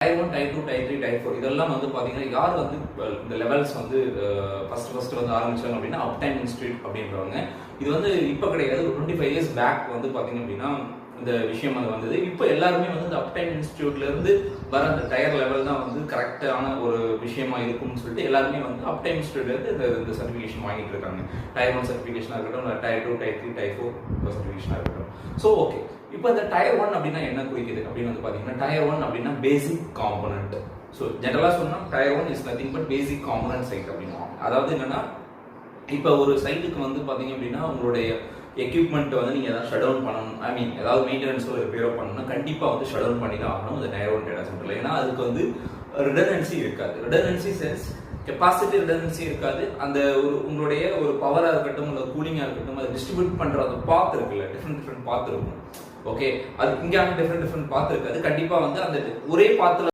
Tyre 1, tyre 2, tyre 3, tyre 4 இதெல்லாம் வந்து பார்த்தீங்கன்னா யார் வந்து இந்த லெவல்ஸ் வந்து ஃபர்ஸ்ட் வந்து ஆரம்பிச்சாங்க அப்படின்னா அப்டைம் இன்ஸ்டியூட் அப்படின்றவங்க. இது வந்து இப்போ கிடையாது, ஒரு 25 years பேக் வந்து பார்த்தீங்க அப்படின்னா இந்த விஷயம் அது வந்தது. இப்போ எல்லாருமே வந்து இந்த அப்டைம் இன்ஸ்டியூட்ல இருந்து வர அந்த டயர் லெவல் தான் வந்து கரெக்டான ஒரு விஷயமா இருக்கும்னு சொல்லிட்டு எல்லாருமே வந்து அப்டைம் இன்ஸ்டியூட்ல இருந்து இந்த சர்டிஃபிகேஷன் வாங்கிட்டு இருக்காங்க. டயர் 1 சர்டிஃபிகேஷனாக இருக்கட்டும், டயர் 2, டயர் 3, டயர் 4 சர்டிஃபிகேஷனாக இருக்கட்டும். ஸோ ஓகே, இப்போ இந்த டயர் 1 அப்படின்னா என்ன குறிக்குது அப்படின்னு வந்து பார்த்தீங்கன்னா, டயர் 1 அப்படின்னா பேசிக் காம்பனன்ட். ஸோ ஜென்ரலாக சொன்னால் tier 1 is nothing but basic component side அப்படின்னுவாங்க. அதாவது என்னன்னா, இப்போ ஒரு சைட்டுக்கு வந்து பார்த்தீங்க அப்படின்னா உங்களுடைய எக்யூப்மெண்ட் வந்து நீங்கள் எதாவது ஷட் டவுன் பண்ணணும், ஐ மீன் ஏதாவது மெயின்டெனன்ஸோ ரிப்பேரோ பண்ணணும்னா கண்டிப்பாக வந்து ஷட் டவுன் பண்ணி தான் ஆகணும் இந்த டயர் 1 டேட்டா சென்டரில். ஏன்னா அதுக்கு வந்து ரிடண்டன்சி இருக்காது. ரிடண்டன்சி சென்ஸ் கெப்பாசிட்டி ரிடண்டன்சி இருக்காது. அந்த ஒரு உங்களுடைய ஒரு பவராக இருக்கட்டும், இல்லை கூலிங்காக இருக்கட்டும், அதை டிஸ்ட்ரிபியூட் பண்ணுற அந்த பாத் இருக்குல்ல, டிஃப்ரெண்ட் பாத் இருக்கும். ஓகே, அது இங்கே டிஃப்ரெண்ட் பாத் இருக்காது. கண்டிப்பாக வந்து அந்த ஒரே பாத்தில்